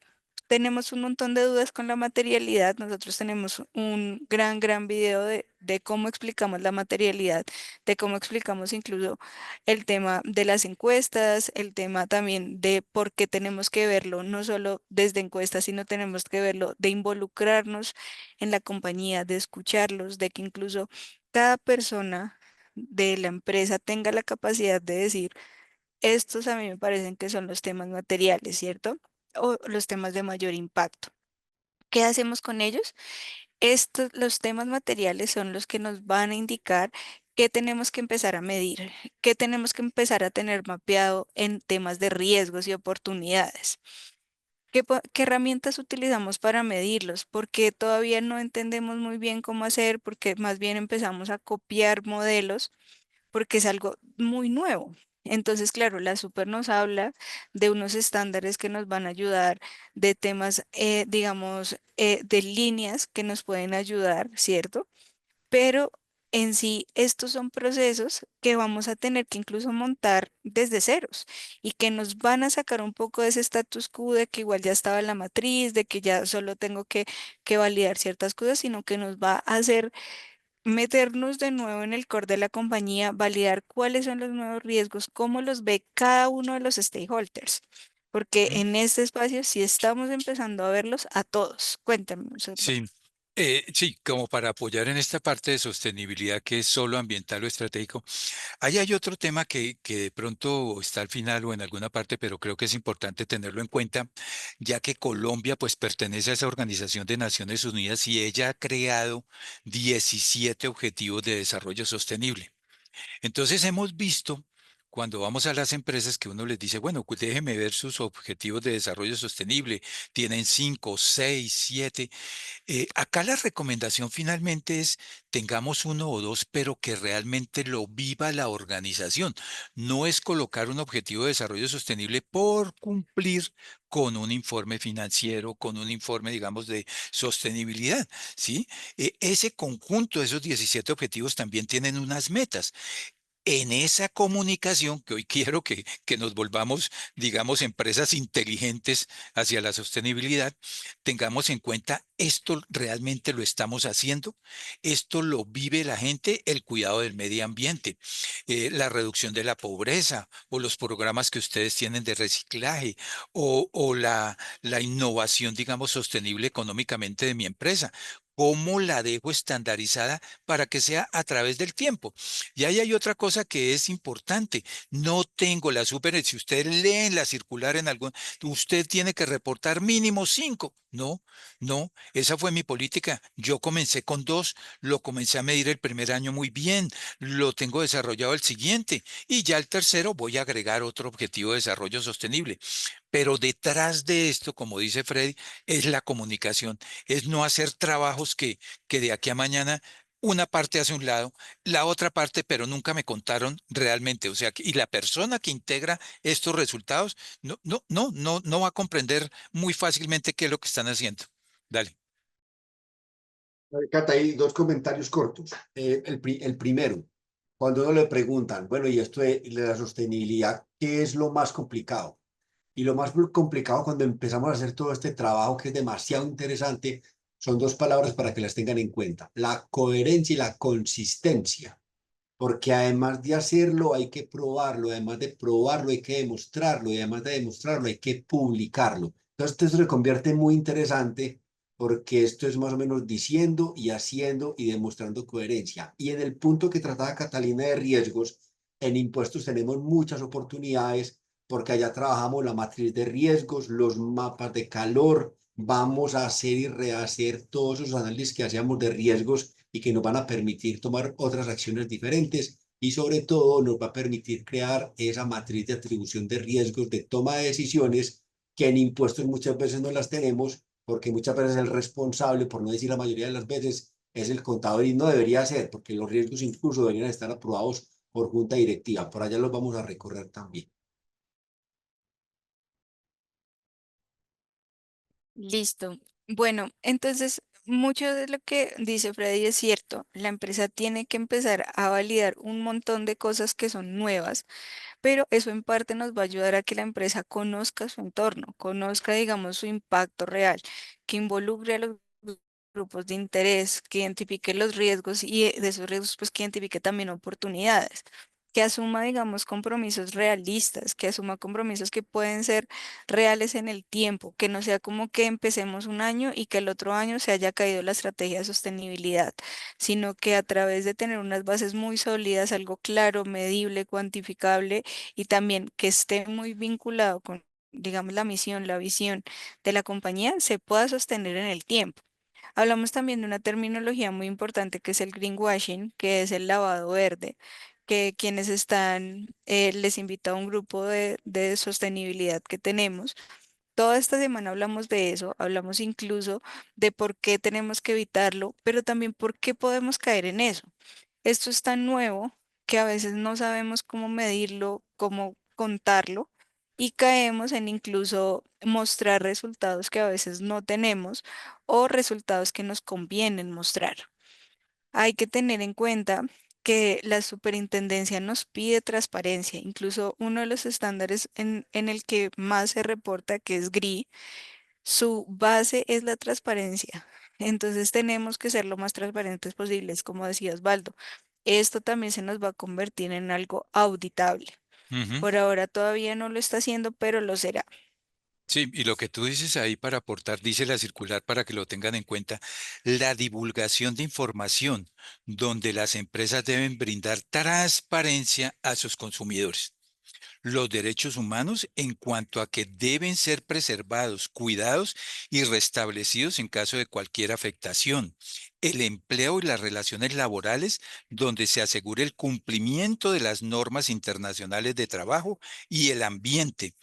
tenemos un montón de dudas con la materialidad. Nosotros tenemos un gran video de cómo explicamos la materialidad, de cómo explicamos incluso el tema de las encuestas, el tema también de por qué tenemos que verlo, no solo desde encuestas, sino tenemos que verlo de involucrarnos en la compañía, de escucharlos, de que incluso cada persona de la empresa tenga la capacidad de decir, estos a mí me parecen que son los temas materiales, ¿cierto? O los temas de mayor impacto. ¿Qué hacemos con ellos? Estos, los temas materiales son los que nos van a indicar ¿qué tenemos que empezar a medir? ¿Qué tenemos que empezar a tener mapeado en temas de riesgos y oportunidades? ¿Qué herramientas utilizamos para medirlos? Porque todavía no entendemos muy bien cómo hacer, porque más bien empezamos a copiar modelos, porque es algo muy nuevo. Entonces, claro, la Super nos habla de unos estándares que nos van a ayudar, de temas, digamos, de líneas que nos pueden ayudar, ¿cierto? Pero en sí, estos son procesos que vamos a tener que incluso montar desde ceros y que nos van a sacar un poco de ese status quo de que igual ya estaba la matriz, de que ya solo tengo que validar ciertas cosas, sino que nos va a hacer meternos de nuevo en el core de la compañía, validar cuáles son los nuevos riesgos, cómo los ve cada uno de los stakeholders. Porque en este espacio sí estamos empezando a verlos a todos. Cuéntame, Monserrat. Sí, sí, como para apoyar en esta parte de sostenibilidad que es solo ambiental o estratégico. Ahí hay otro tema que de pronto está al final o en alguna parte, pero creo que es importante tenerlo en cuenta, ya que Colombia pues pertenece a esa Organización de Naciones Unidas y ella ha creado 17 Objetivos de Desarrollo Sostenible. Entonces hemos visto cuando vamos a las empresas que uno les dice, bueno, pues déjeme ver sus objetivos de desarrollo sostenible. Tienen 5, 6, 7. Acá la recomendación finalmente es tengamos uno o dos, pero que realmente lo viva la organización. No es colocar un objetivo de desarrollo sostenible por cumplir con un informe financiero, con un informe, digamos, de sostenibilidad, ¿sí? Ese conjunto de esos 17 objetivos también tienen unas metas en esa comunicación que hoy quiero que nos volvamos, digamos, empresas inteligentes hacia la sostenibilidad, tengamos en cuenta esto realmente lo estamos haciendo, esto lo vive la gente, el cuidado del medio ambiente, la reducción de la pobreza o los programas que ustedes tienen de reciclaje o la innovación, digamos, sostenible económicamente de mi empresa. ¿Cómo la dejo estandarizada para que sea a través del tiempo? Y ahí hay otra cosa que es importante. No tengo la super, si usted lee en la circular en algún, usted tiene que reportar mínimo 5. No, no, esa fue mi política. Yo comencé con 2, lo comencé a medir el primer año muy bien, lo tengo desarrollado el siguiente y ya el tercero voy a agregar otro objetivo de desarrollo sostenible. Pero detrás de esto, como dice Freddy, es la comunicación, es no hacer trabajos que de aquí a mañana una parte hace un lado, la otra parte, pero nunca me contaron realmente. O sea, y la persona que integra estos resultados no va a comprender muy fácilmente qué es lo que están haciendo. Dale. Cata, hay dos comentarios cortos. El primero, cuando uno le preguntan, bueno, y esto de la sostenibilidad, ¿qué es lo más complicado? Y lo más complicado cuando empezamos a hacer todo este trabajo, que es demasiado interesante, son dos palabras para que las tengan en cuenta: la coherencia y la consistencia. Porque además de hacerlo hay que probarlo, además de probarlo hay que demostrarlo, y además de demostrarlo hay que publicarlo. Entonces esto se convierte muy interesante porque esto es más o menos diciendo y haciendo y demostrando coherencia. Y en el punto que trataba Catalina de riesgos, en impuestos tenemos muchas oportunidades porque allá trabajamos la matriz de riesgos, los mapas de calor, vamos a hacer y rehacer todos esos análisis que hacíamos de riesgos y que nos van a permitir tomar otras acciones diferentes, y sobre todo nos va a permitir crear esa matriz de atribución de riesgos, de toma de decisiones, que en impuestos muchas veces no las tenemos, porque muchas veces el responsable, por no decir la mayoría de las veces, es el contador, y no debería ser, porque los riesgos incluso deberían estar aprobados por junta directiva. Por allá los vamos a recorrer también. Listo. Bueno, entonces mucho de lo que dice Freddy es cierto. La empresa tiene que empezar a validar un montón de cosas que son nuevas, pero eso en parte nos va a ayudar a que la empresa conozca su entorno, conozca, digamos, su impacto real, que involucre a los grupos de interés, que identifique los riesgos y de esos riesgos, pues que identifique también oportunidades. Que asuma, digamos, compromisos realistas, que asuma compromisos que pueden ser reales en el tiempo, que no sea como que empecemos un año y que el otro año se haya caído la estrategia de sostenibilidad, sino que a través de tener unas bases muy sólidas, algo claro, medible, cuantificable y también que esté muy vinculado con, digamos, la misión, la visión de la compañía, se pueda sostener en el tiempo. Hablamos también de una terminología muy importante que es el greenwashing, que es el lavado verde, que quienes están, les invito a un grupo de sostenibilidad que tenemos. Toda esta semana hablamos de eso, hablamos incluso de por qué tenemos que evitarlo, pero también por qué podemos caer en eso. Esto es tan nuevo que a veces no sabemos cómo medirlo, cómo contarlo y caemos en incluso mostrar resultados que a veces no tenemos o resultados que nos convienen mostrar. Hay que tener en cuenta que la superintendencia nos pide transparencia, incluso uno de los estándares en el que más se reporta, que es GRI, su base es la transparencia. Entonces tenemos que ser lo más transparentes posibles, como decía Osvaldo. Esto también se nos va a convertir en algo auditable. Ujú. Por ahora todavía no lo está haciendo, pero lo será. Sí, y lo que tú dices ahí para aportar, dice la circular para que lo tengan en cuenta, la divulgación de información, donde las empresas deben brindar transparencia a sus consumidores. Los derechos humanos en cuanto a que deben ser preservados, cuidados y restablecidos en caso de cualquier afectación. El empleo y las relaciones laborales donde se asegure el cumplimiento de las normas internacionales de trabajo y el ambiente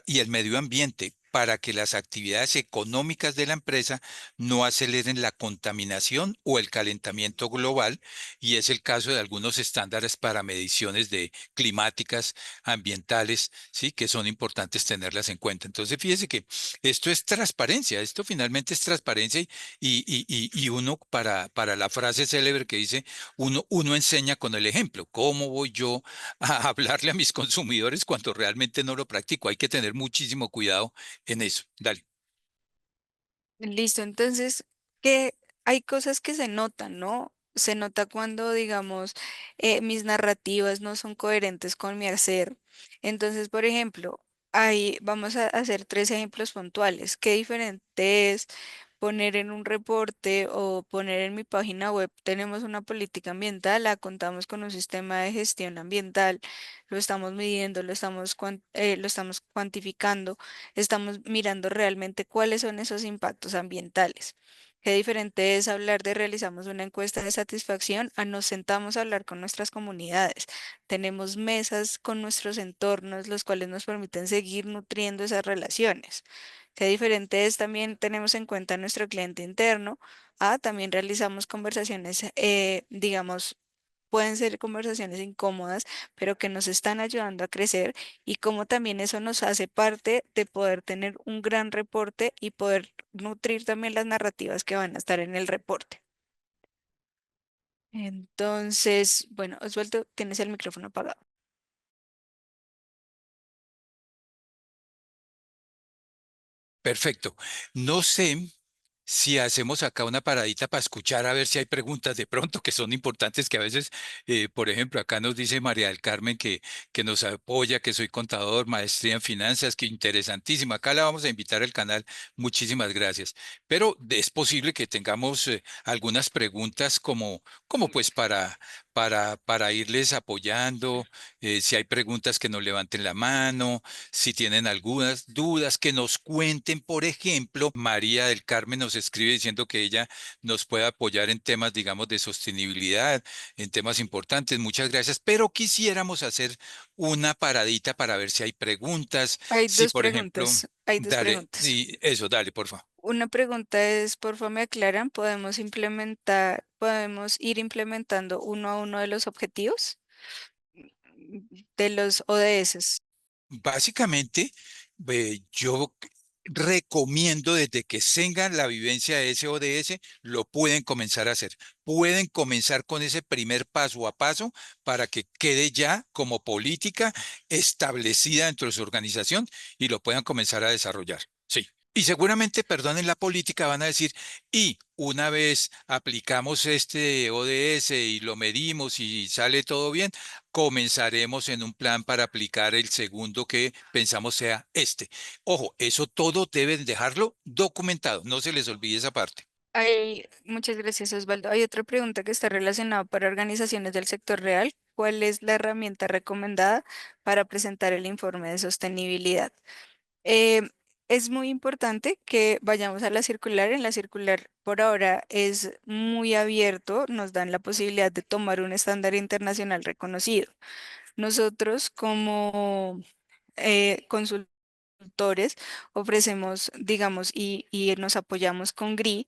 y el medio ambiente para que las actividades económicas de la empresa no aceleren la contaminación o el calentamiento global, y es el caso de algunos estándares para mediciones de climáticas, ambientales, sí, que son importantes tenerlas en cuenta. Entonces, fíjese que esto es transparencia, esto finalmente es transparencia y uno para la frase célebre que dice, uno enseña con el ejemplo. ¿Cómo voy yo a hablarle a mis consumidores cuando realmente no lo practico? Hay que tener muchísimo cuidado en eso. Dale. Listo, entonces, que hay cosas que se notan, ¿no? Se nota cuando, digamos, mis narrativas no son coherentes con mi hacer. Entonces, por ejemplo, ahí vamos a hacer tres ejemplos puntuales. ¿Qué diferente es poner en un reporte o poner en mi página web? Tenemos una política ambiental, la contamos con un sistema de gestión ambiental, lo estamos midiendo, lo estamos cuantificando, estamos mirando realmente cuáles son esos impactos ambientales. Qué diferente es hablar de realizamos una encuesta de satisfacción a nos sentamos a hablar con nuestras comunidades. Tenemos mesas con nuestros entornos, los cuales nos permiten seguir nutriendo esas relaciones. Qué diferente es también tenemos en cuenta a nuestro cliente interno, a también realizamos conversaciones, digamos, pueden ser conversaciones incómodas, pero que nos están ayudando a crecer y cómo también eso nos hace parte de poder tener un gran reporte y poder nutrir también las narrativas que van a estar en el reporte. Entonces, bueno, Osvaldo, tienes el micrófono apagado. Perfecto. No sé si hacemos acá una paradita para escuchar a ver si hay preguntas de pronto que son importantes, que a veces, por ejemplo, acá nos dice María del Carmen que nos apoya, que soy contador, maestría en finanzas, que interesantísimo. Acá la vamos a invitar al canal. Muchísimas gracias. Pero es posible que tengamos algunas preguntas como pues para irles apoyando. Si hay preguntas que nos levanten la mano, si tienen algunas dudas, que nos cuenten. Por ejemplo, María del Carmen nos escribe diciendo que ella nos puede apoyar en temas, digamos, de sostenibilidad, en temas importantes. Muchas gracias, pero quisiéramos hacer una paradita para ver si hay preguntas. Si, por ejemplo, Hay dos dale, preguntas. y eso, dale, por favor. Una pregunta es, por favor, me aclaran, podemos ir implementando uno a uno de los objetivos de los ODS? Básicamente, yo recomiendo desde que tengan la vivencia de ese ODS, lo pueden comenzar a hacer. Pueden comenzar con ese primer paso a paso para que quede ya como política establecida dentro de su organización y lo puedan comenzar a desarrollar. Sí. Y seguramente, perdonen la política, van a decir, y una vez aplicamos este ODS y lo medimos y sale todo bien, comenzaremos en un plan para aplicar el segundo que pensamos sea este. Ojo, eso todo deben dejarlo documentado, no se les olvide esa parte. Muchas gracias, Osvaldo. Hay otra pregunta que está relacionada para organizaciones del sector real. ¿Cuál es la herramienta recomendada para presentar el informe de sostenibilidad? Eh, Es muy importante que vayamos a la circular. En la circular por ahora es muy abierto, nos dan la posibilidad de tomar un estándar internacional reconocido. Nosotros como consultores ofrecemos, digamos, y nos apoyamos con GRI,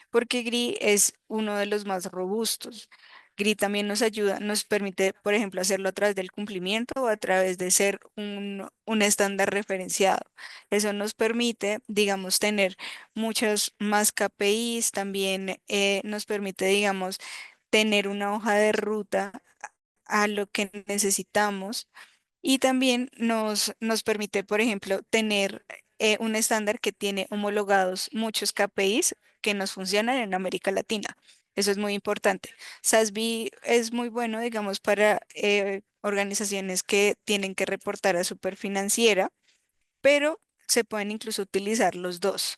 porque GRI es uno de los más robustos. GRI también nos ayuda, nos permite, por ejemplo, hacerlo a través del cumplimiento o a través de ser un estándar referenciado. Eso nos permite, digamos, tener muchos más KPIs, también nos permite, digamos, tener una hoja de ruta a lo que necesitamos y también nos permite, por ejemplo, tener un estándar que tiene homologados muchos KPIs que nos funcionan en América Latina. Eso es muy importante. SASB es muy bueno, digamos, para organizaciones que tienen que reportar a Superfinanciera, pero se pueden incluso utilizar los dos.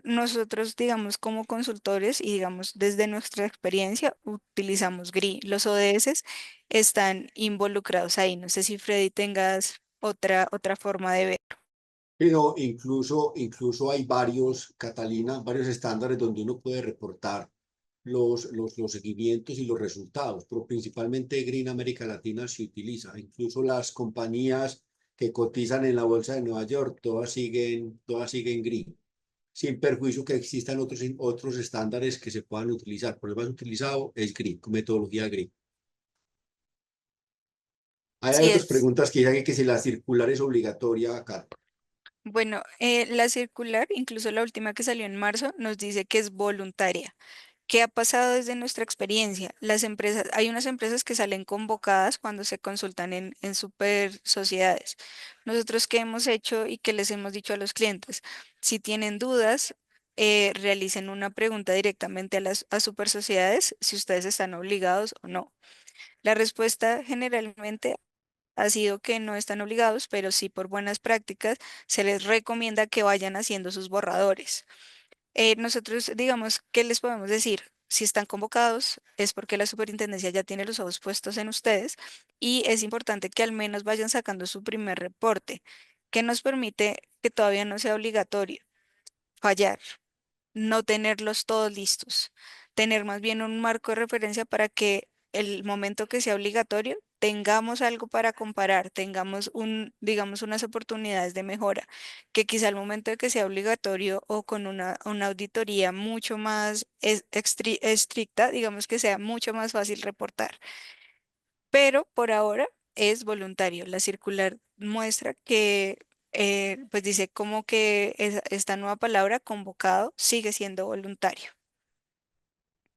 Nosotros, digamos, como consultores y digamos desde nuestra experiencia, utilizamos GRI. Los ODS están involucrados ahí. No sé si Freddy tengas otra forma de ver. Pero incluso hay varios, Catalina, varios estándares donde uno puede reportar los seguimientos y los resultados, pero principalmente Green América Latina se utiliza. Incluso las compañías que cotizan en la bolsa de Nueva York, todas siguen Green, sin perjuicio que existan otros estándares que se puedan utilizar. Por el más utilizado es Green, con metodología Green. Hay Sí otras es. preguntas que dicen que si la circular es obligatoria acá. Bueno, la circular, incluso la última que salió en marzo, nos dice que es voluntaria. ¿Qué ha pasado desde nuestra experiencia? Las empresas, hay unas empresas que salen convocadas cuando se consultan en super sociedades. Nosotros qué hemos hecho y qué les hemos dicho a los clientes, si tienen dudas, realicen una pregunta directamente a las a super sociedades si ustedes están obligados o no. La respuesta generalmente ha sido que no están obligados, pero sí por buenas prácticas se les recomienda que vayan haciendo sus borradores. Nosotros, digamos, ¿qué les podemos decir? Si están convocados, es porque la superintendencia ya tiene los ojos puestos en ustedes y es importante que al menos vayan sacando su primer reporte, que nos permite que todavía no sea obligatorio fallar, no tenerlos todos listos, tener más bien un marco de referencia para que el momento que sea obligatorio tengamos algo para comparar, tengamos digamos, unas oportunidades de mejora, que quizá al momento de que sea obligatorio o con una auditoría mucho más estricta, digamos que sea mucho más fácil reportar. Pero por ahora es voluntario. La circular muestra que, pues dice como que esta nueva palabra, convocado, sigue siendo voluntario.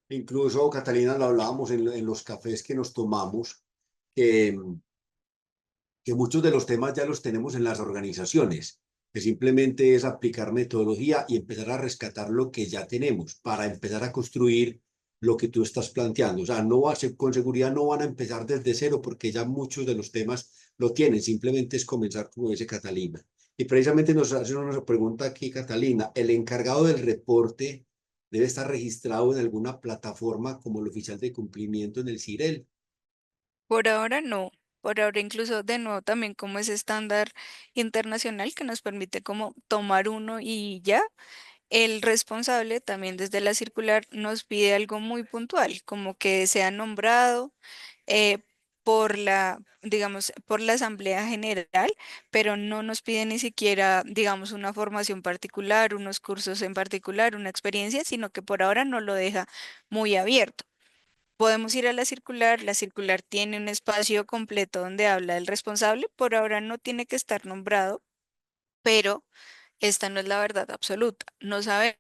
Incluso, Catalina, lo hablábamos en los cafés que nos tomamos, que, que muchos de los temas ya los tenemos en las organizaciones, que simplemente es aplicar metodología y empezar a rescatar lo que ya tenemos para empezar a construir lo que tú estás planteando. O sea, no va a ser, con seguridad no van a empezar desde cero porque ya muchos de los temas lo tienen, simplemente es comenzar, como dice Catalina. Y precisamente nos hace una pregunta aquí, Catalina, ¿el encargado del reporte debe estar registrado en alguna plataforma como el oficial de cumplimiento en el CIREL? Por ahora no. Por ahora incluso de nuevo también como ese estándar internacional que nos permite como tomar uno y ya. El responsable también desde la circular nos pide algo muy puntual, como que sea nombrado eh, por digamos, por la Asamblea General, pero no nos pide ni siquiera, digamos, una formación particular, unos cursos en particular, una experiencia, sino que por ahora no lo deja muy abierto. Podemos ir a la circular tiene un espacio completo donde habla del responsable, por ahora no tiene que estar nombrado, pero esta no es la verdad absoluta. No sabemos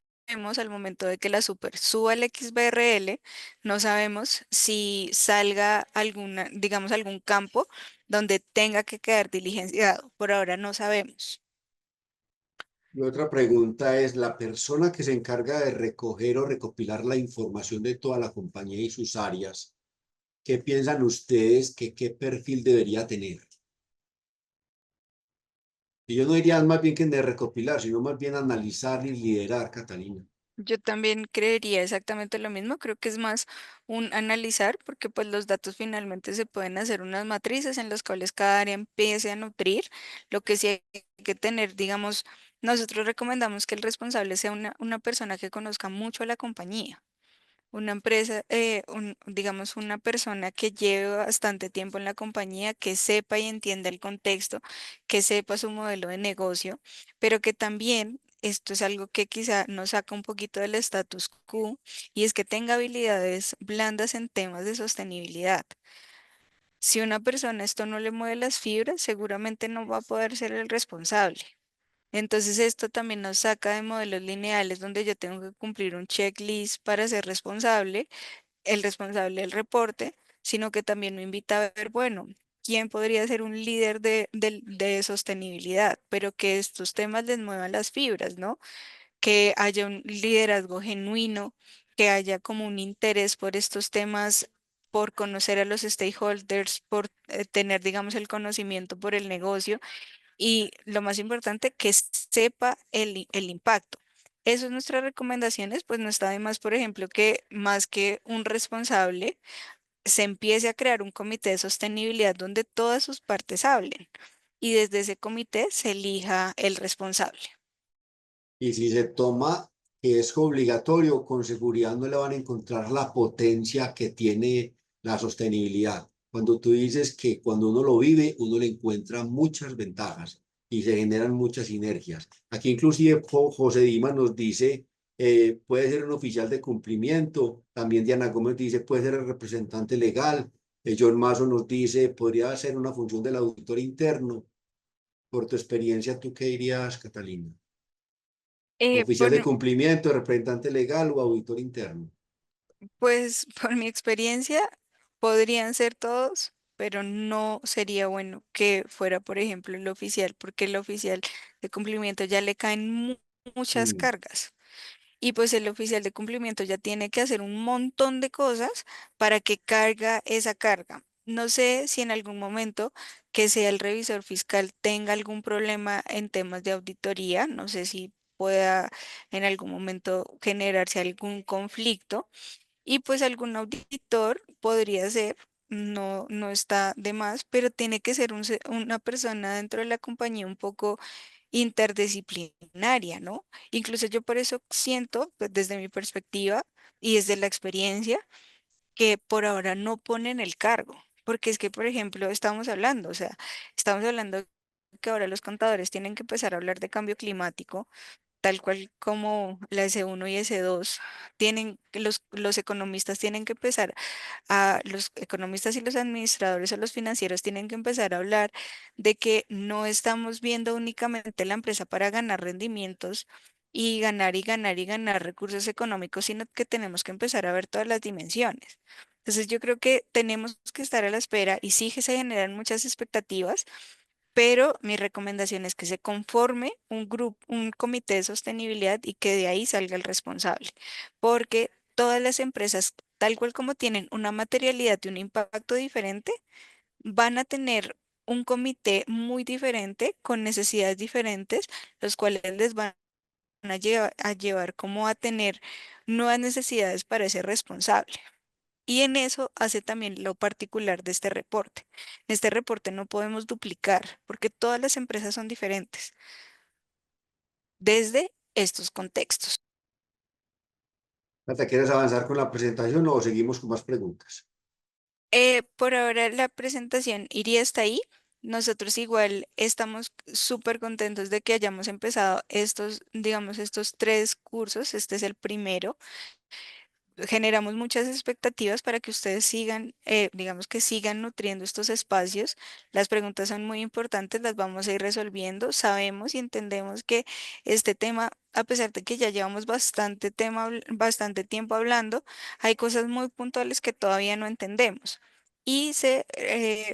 al momento de que la super suba el XBRL, no sabemos si salga alguna, digamos, algún campo donde tenga que quedar diligenciado. Por ahora no sabemos. Y otra pregunta es, la persona que se encarga de recoger o recopilar la información de toda la compañía y sus áreas, ¿qué piensan ustedes que qué perfil debería tener? Y yo no diría más bien que de recopilar, sino más bien analizar y liderar, Catalina. Yo también creería exactamente lo mismo. Creo que es más un analizar, porque pues los datos finalmente se pueden hacer unas matrices en las cuales cada área empiece a nutrir. Lo que sí hay que tener, digamos, nosotros recomendamos que el responsable sea una persona que conozca mucho a la compañía. Una empresa, digamos, una persona que lleve bastante tiempo en la compañía, que sepa y entienda el contexto, que sepa su modelo de negocio, pero que también, esto es algo que quizá nos saca un poquito del status quo, y es que tenga habilidades blandas en temas de sostenibilidad. Si una persona esto no le mueve las fibras, seguramente no va a poder ser el responsable. Entonces esto también nos saca de modelos lineales donde yo tengo que cumplir un checklist para ser responsable, el responsable del reporte, sino que también me invita a ver, bueno, quién podría ser un líder de sostenibilidad, pero que estos temas les muevan las fibras, ¿no? Que haya un liderazgo genuino, que haya como un interés por estos temas, por conocer a los stakeholders, por tener, digamos, el conocimiento por el negocio y lo más importante, que sepa el impacto. Eso es nuestras recomendaciones, pues no está de más, por ejemplo, que más que un responsable, se empiece a crear un comité de sostenibilidad donde todas sus partes hablen y desde ese comité se elija el responsable. Y si se toma que es obligatorio, con seguridad no le van a encontrar la potencia que tiene la sostenibilidad. Cuando tú dices que cuando uno lo vive, uno le encuentra muchas ventajas y se generan muchas sinergias. Aquí inclusive José Dimas nos dice, puede ser un oficial de cumplimiento. También Diana Gómez dice, puede ser el representante legal. John Mazo nos dice, podría ser una función del auditor interno. Por tu experiencia, ¿tú qué dirías, Catalina? Oficial de Por, cumplimiento, representante legal o auditor interno. pues por mi experiencia, podrían ser todos, pero no sería bueno que fuera, por ejemplo, el oficial, porque el oficial de cumplimiento ya le caen muchas Mm. cargas. Y pues el oficial de cumplimiento ya tiene que hacer un montón de cosas para que carga esa carga. No sé si en algún momento que sea el revisor fiscal tenga algún problema en temas de auditoría, no sé si pueda en algún momento generarse algún conflicto y pues algún auditor podría ser, no está de más, pero tiene que ser una persona dentro de la compañía un poco interdisciplinaria, ¿no? Incluso yo por eso siento, pues, desde mi perspectiva y desde la experiencia, que por ahora no ponen el cargo, porque es que, por ejemplo, estamos hablando que ahora los contadores tienen que empezar a hablar de cambio climático, tal cual como la S1 y S2, los economistas tienen que empezar los economistas y los administradores o los financieros tienen que empezar a hablar de que no estamos viendo únicamente la empresa para ganar rendimientos y ganar y ganar y ganar recursos económicos, sino que tenemos que empezar a ver todas las dimensiones. Entonces yo creo que tenemos que estar a la espera y sí que se generan muchas expectativas, pero mi recomendación es que se conforme un grupo, un comité de sostenibilidad y que de ahí salga el responsable, porque todas las empresas, tal cual como tienen una materialidad y un impacto diferente, van a tener un comité muy diferente, con necesidades diferentes, los cuales les van a llevar como a tener nuevas necesidades para ese responsable. Y en eso hace también lo particular de este reporte. En este reporte no podemos duplicar porque todas las empresas son diferentes desde estos contextos. Marta, ¿quieres avanzar con la presentación o seguimos con más preguntas? Por ahora la presentación iría hasta ahí. Nosotros igual estamos súper contentos de que hayamos empezado estos, digamos, estos 3 cursos. Este es el primero. Generamos muchas expectativas para que ustedes sigan, digamos que sigan nutriendo estos espacios. Las preguntas son muy importantes, las vamos a ir resolviendo. Sabemos y entendemos que este tema, a pesar de que ya llevamos bastante tiempo hablando, hay cosas muy puntuales que todavía no entendemos. Y sé,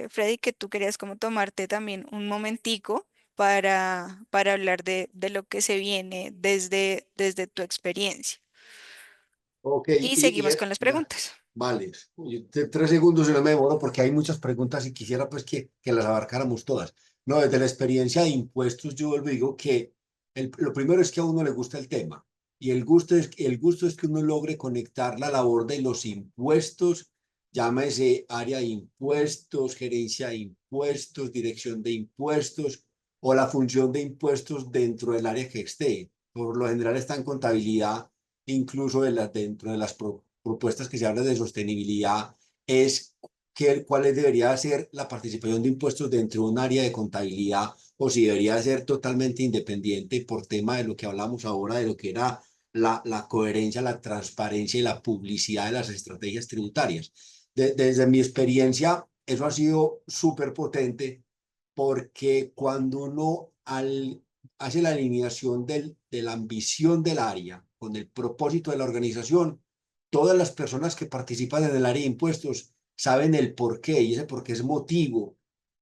Freddy, que tú querías como tomarte también un momentico para hablar de lo que se viene desde tu experiencia. Ok, Y seguimos con las ya, preguntas. vale. 3 segundos y no me demoro porque hay muchas preguntas y quisiera pues que las abarcáramos todas. No, desde la experiencia de impuestos yo vuelvo y digo que lo primero es que a uno le gusta el tema y el gusto es que uno logre conectar la labor de los impuestos, llámese área de impuestos, gerencia de impuestos, dirección de impuestos, o la función de impuestos dentro del área que esté. Por lo general está en contabilidad, incluso dentro de las propuestas que se habla de sostenibilidad, es cuál debería ser la participación de impuestos dentro de un área de contabilidad o si debería ser totalmente independiente por tema de lo que hablamos ahora, de lo que era la coherencia, la transparencia y la publicidad de las estrategias tributarias. Desde mi experiencia, eso ha sido súper potente porque cuando uno hace la alineación de la ambición del área con el propósito de la organización, todas las personas que participan en el área de impuestos saben el porqué y ese porqué es motivo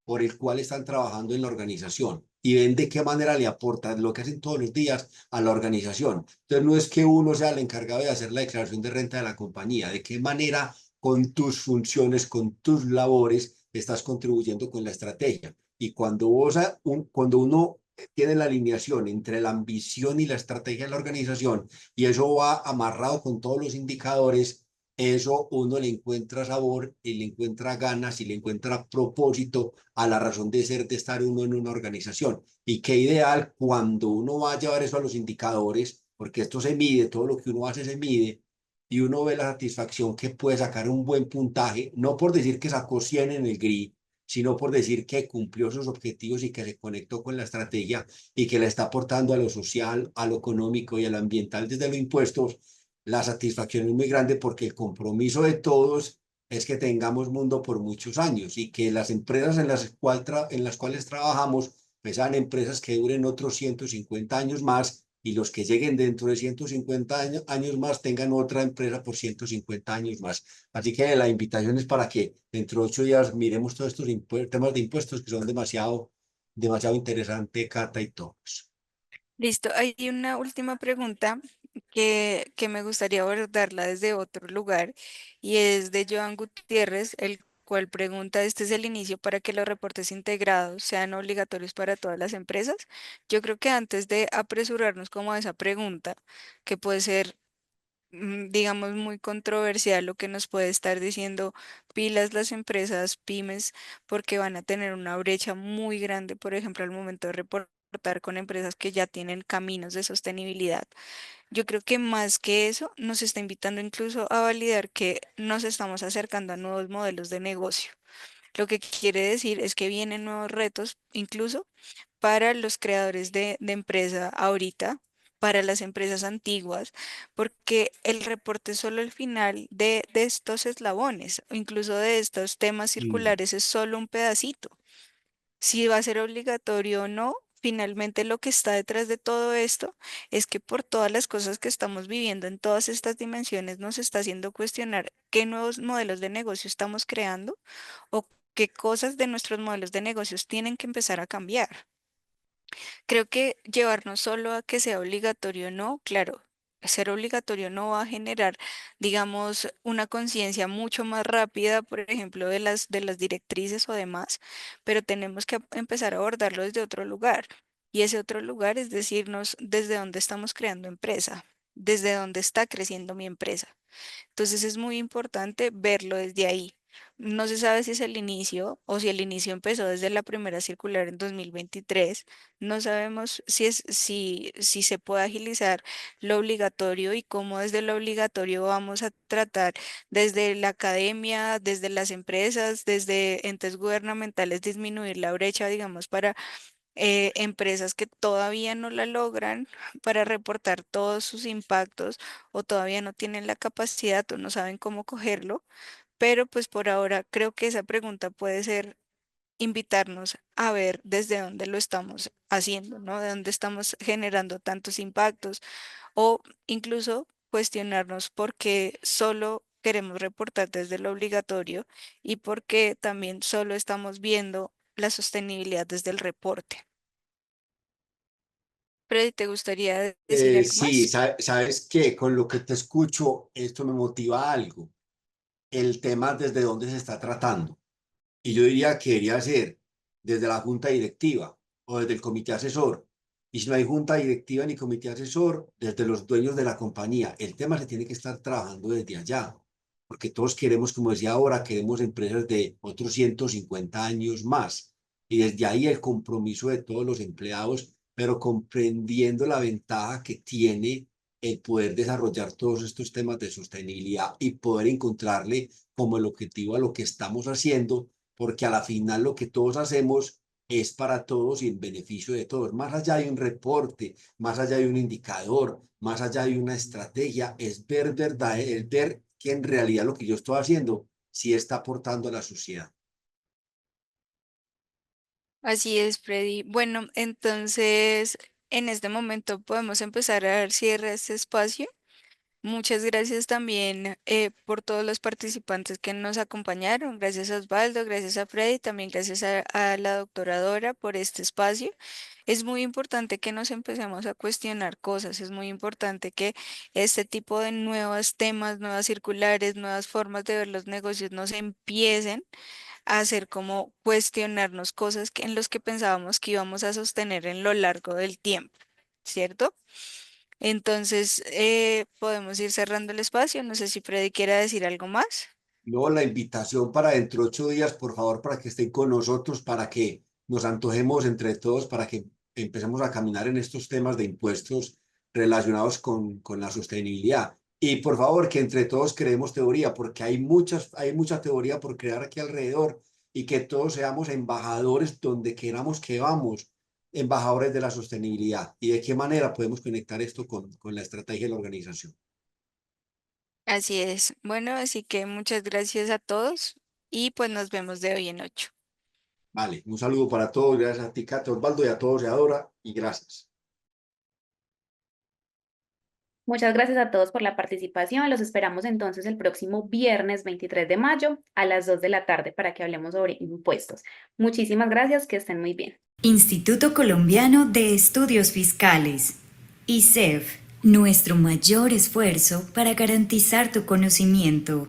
por el cual están trabajando en la organización y ven de qué manera le aportan lo que hacen todos los días a la organización. Entonces no es que uno sea el encargado de hacer la declaración de renta de la compañía, de qué manera con tus funciones, con tus labores, estás contribuyendo con la estrategia. Y cuando uno tiene la alineación entre la ambición y la estrategia de la organización, y eso va amarrado con todos los indicadores, eso uno le encuentra sabor y le encuentra ganas y le encuentra propósito a la razón de ser de estar uno en una organización. Y qué ideal cuando uno va a llevar eso a los indicadores, porque esto se mide, todo lo que uno hace se mide, y uno ve la satisfacción que puede sacar un buen puntaje, no por decir que sacó 100 en el GRI, sino por decir que cumplió sus objetivos y que se conectó con la estrategia y que le está aportando a lo social, a lo económico y a lo ambiental desde los impuestos. La satisfacción es muy grande porque el compromiso de todos es que tengamos mundo por muchos años y que las empresas en las cuales trabajamos pues sean empresas que duren otros 150 años más y los que lleguen dentro de 150 años más tengan otra empresa por 150 años más. Así que la invitación es para que dentro de 8 días miremos todos estos temas de impuestos que son demasiado interesantes, Cata y todos. Listo, hay una última pregunta que me gustaría abordarla desde otro lugar y es de Joan Gutiérrez, el cual pregunta, ¿este es el inicio para que los reportes integrados sean obligatorios para todas las empresas? Yo creo que antes de apresurarnos como a esa pregunta, que puede ser digamos, muy controversial lo que nos puede estar diciendo pilas las empresas pymes, porque van a tener una brecha muy grande, por ejemplo, al momento de reportar con empresas que ya tienen caminos de sostenibilidad. Yo creo que más que eso, nos está invitando incluso a validar que nos estamos acercando a nuevos modelos de negocio. Lo que quiere decir es que vienen nuevos retos, incluso para los creadores de empresa ahorita, para las empresas antiguas, porque el reporte es solo el final de estos eslabones, o incluso de estos temas Mm. circulares, es solo un pedacito. Si va a ser obligatorio o no, finalmente lo que está detrás de todo esto es que por todas las cosas que estamos viviendo en todas estas dimensiones nos está haciendo cuestionar qué nuevos modelos de negocio estamos creando o qué cosas de nuestros modelos de negocios tienen que empezar a cambiar. Creo que llevarnos solo a que sea obligatorio o no, claro, ser obligatorio no va a generar, digamos, una conciencia mucho más rápida, por ejemplo, de las directrices o demás, pero tenemos que empezar a abordarlo desde otro lugar. Y ese otro lugar es decirnos desde dónde estamos creando empresa, desde dónde está creciendo mi empresa. Entonces es muy importante verlo desde ahí. No se sabe si es el inicio o si el inicio empezó desde la primera circular en 2023. No sabemos si se puede agilizar lo obligatorio y cómo desde lo obligatorio vamos a tratar desde la academia, desde las empresas, desde entes gubernamentales, disminuir la brecha, digamos, para empresas que todavía no la logran para reportar todos sus impactos o todavía no tienen la capacidad o no saben cómo cogerlo, pero pues por ahora creo que esa pregunta puede ser invitarnos a ver desde dónde lo estamos haciendo, ¿no? De dónde estamos generando tantos impactos o incluso cuestionarnos por qué solo queremos reportar desde lo obligatorio y por qué también solo estamos viendo la sostenibilidad desde el reporte. Freddy, ¿te gustaría decir algo Sí, más? sabes que con lo que te escucho, esto me motiva a algo, el tema desde dónde se está tratando. Y yo diría que debería ser desde la junta directiva o desde el comité asesor. Y si no hay junta directiva ni comité asesor, desde los dueños de la compañía. El tema se tiene que estar trabajando desde allá, porque todos queremos, como decía ahora, queremos empresas de otros 150 años más. Y desde ahí el compromiso de todos los empleados, pero comprendiendo la ventaja que tiene el poder desarrollar todos estos temas de sostenibilidad y poder encontrarle como el objetivo a lo que estamos haciendo, porque a la final lo que todos hacemos es para todos y en beneficio de todos. Más allá de un reporte, más allá de un indicador, más allá de una estrategia, es ver verdad, es ver que en realidad lo que yo estoy haciendo sí está aportando a la sociedad. Así es, Freddy. Bueno, entonces en este momento podemos empezar a dar cierre a este espacio. Muchas gracias también por todos los participantes que nos acompañaron. Gracias a Osvaldo, gracias a Freddy, también gracias a la doctora Dora por este espacio. Es muy importante que nos empecemos a cuestionar cosas, es muy importante que este tipo de nuevos temas, nuevas circulares, nuevas formas de ver los negocios nos empiecen a hacer como cuestionarnos cosas en los que pensábamos que íbamos a sostener en lo largo del tiempo, ¿cierto? Entonces, podemos ir cerrando el espacio. No sé si Freddy quiera decir algo más. No, la invitación para dentro de 8 días, por favor, para que estén con nosotros, para que nos antojemos entre todos, para que empecemos a caminar en estos temas de impuestos relacionados con la sostenibilidad. Y por favor, que entre todos creemos teoría, porque hay mucha teoría por crear aquí alrededor y que todos seamos embajadores donde queramos que vamos, embajadores de la sostenibilidad. Y de qué manera podemos conectar esto con la estrategia de la organización. Así es. Bueno, así que muchas gracias a todos y pues nos vemos de hoy en 8. Vale, un saludo para todos, gracias a ti, Kate, Osvaldo, y a todos, y a Dora, y gracias. Muchas gracias a todos por la participación. Los esperamos entonces el próximo viernes 23 de mayo a las 2 de la tarde para que hablemos sobre impuestos. Muchísimas gracias, que estén muy bien. Instituto Colombiano de Estudios Fiscales. ICEF, nuestro mayor esfuerzo para garantizar tu conocimiento.